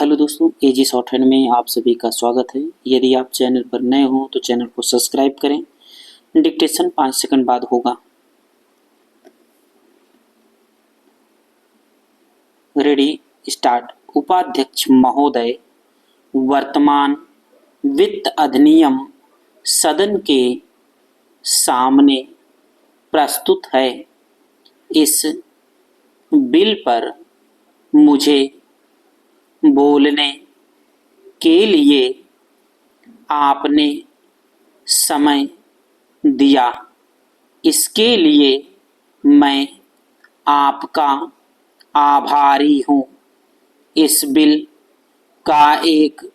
Hello दोस्तों, एजी shorthand में आप सभी का स्वागत है। यदि आप चैनल पर नए हो तो चैनल को सब्सक्राइब करें। डिक्टेशन 5 सेकंड बाद होगा। Ready, start. उपाध्यक्ष महोदय, वर्तमान वित्त अधिनियम सदन के सामने प्रस्तुत है। इस बिल पर मुझे बोलने के लिए आपने समय दिया, इसके लिए मैं आपका आभारी हूँ। इस बिल का एक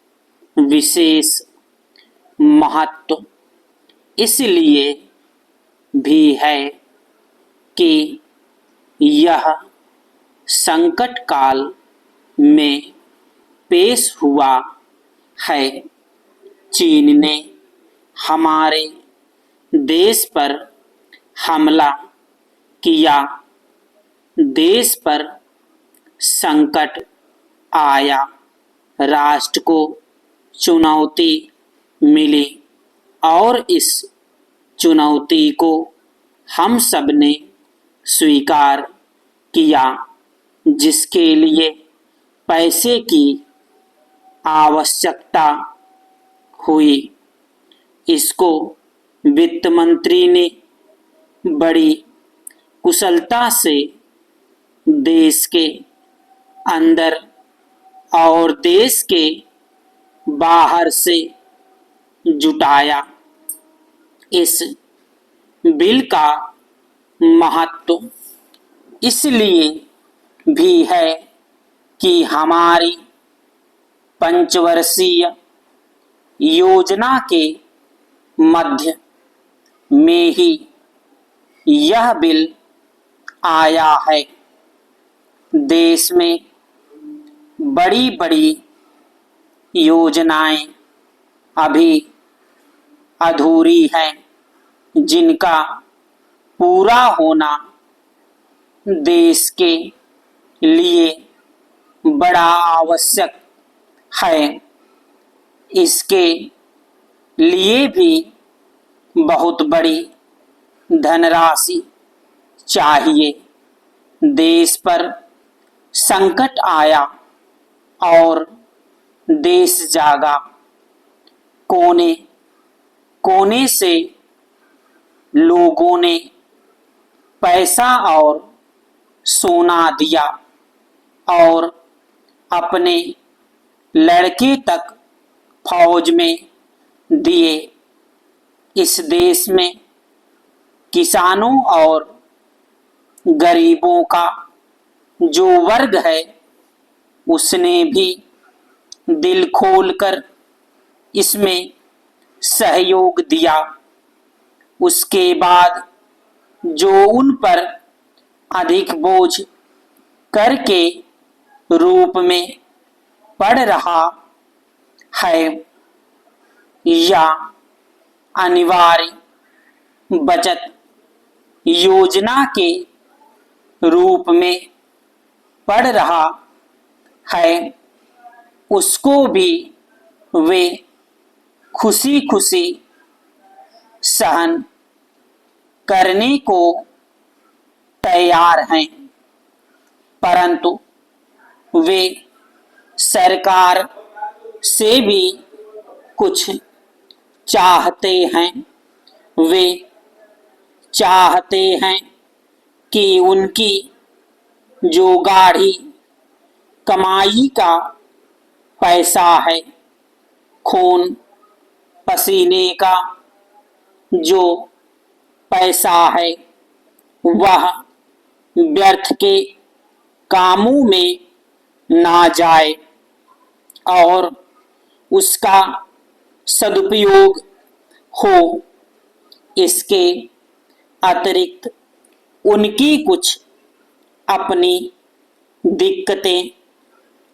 विशेष महत्व इसलिए भी है कि यह संकट काल में पेश हुआ है। चीन ने हमारे देश पर हमला किया, देश पर संकट आया, राष्ट्र को चुनौती मिली और इस चुनौती को हम सब ने स्वीकार किया, जिसके लिए पैसे की आवश्यकता हुई। इसको वित्त मंत्री ने बड़ी कुशलता से देश के अंदर और देश के बाहर से जुटाया। इस बिल का महत्व इसलिए भी है कि हमारी पंचवर्षीय योजना के मध्य में ही यह बिल आया है। देश में बड़ी बड़ी योजनाएं अभी अधूरी हैं, जिनका पूरा होना देश के लिए बड़ा आवश्यक है। इसके लिए भी बहुत बड़ी धनराशि चाहिए। देश पर संकट आया और देश जागा। कोने कोने से लोगों ने पैसा और सोना दिया और अपने लड़के तक फौज में दिए। इस देश में किसानों और गरीबों का जो वर्ग है, उसने भी दिल खोलकर इसमें सहयोग दिया। उसके बाद जो उन पर अधिक बोझ कर के रूप में पड़ रहा है या अनिवार्य बचत योजना के रूप में पड़ रहा है, उसको भी वे खुशी खुशी सहन करने को तैयार हैं। परंतु वे सरकार से भी कुछ चाहते हैं। वे चाहते हैं कि उनकी जो गाढ़ी कमाई का पैसा है, खून पसीने का जो पैसा है, वह व्यर्थ के कामों में ना जाए और उसका सदुपयोग हो। इसके अतिरिक्त उनकी कुछ अपनी दिक्कतें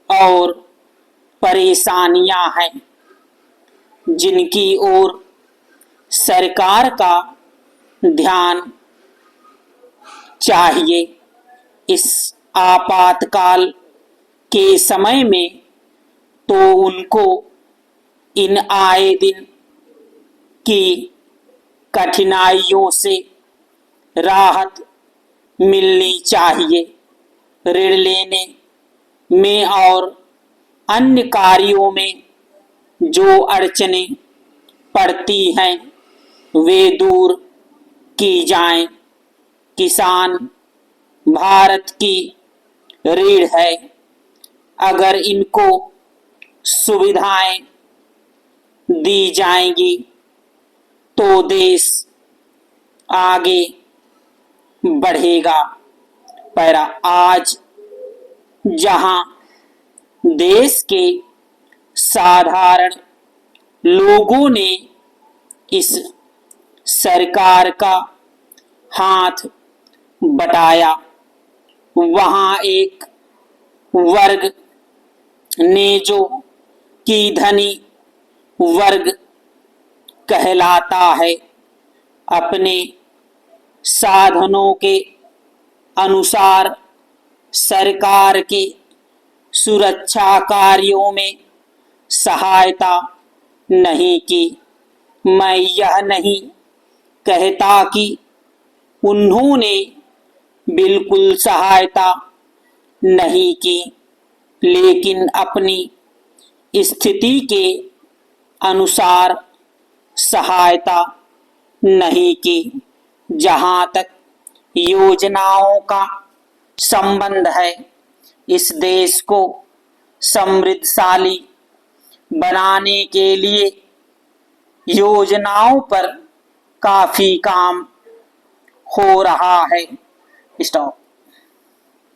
और परेशानियां हैं, जिनकी ओर सरकार का ध्यान चाहिए। इस आपातकाल के समय में तो उनको इन आए दिन की कठिनाइयों से राहत मिलनी चाहिए। ऋण लेने में और अन्य कार्यों में जो अड़चनें पड़ती हैं वे दूर की जाएं। किसान भारत की रीढ़ है। अगर इनको सुविधाएं दी जाएंगी तो देश आगे बढ़ेगा। पैरा आज जहां देश के साधारण लोगों ने इस सरकार का हाथ बटाया, वहां एक वर्ग ने जो कि धनी वर्ग कहलाता है, अपने साधनों के अनुसार सरकार के सुरक्षा कार्यों में सहायता नहीं की। मैं यह नहीं कहता कि उन्होंने बिल्कुल सहायता नहीं की, लेकिन अपनी स्थिति के अनुसार सहायता नहीं की। जहां तक योजनाओं का संबंध है, इस देश को समृद्धशाली बनाने के लिए योजनाओं पर काफी काम हो रहा है। स्टॉप।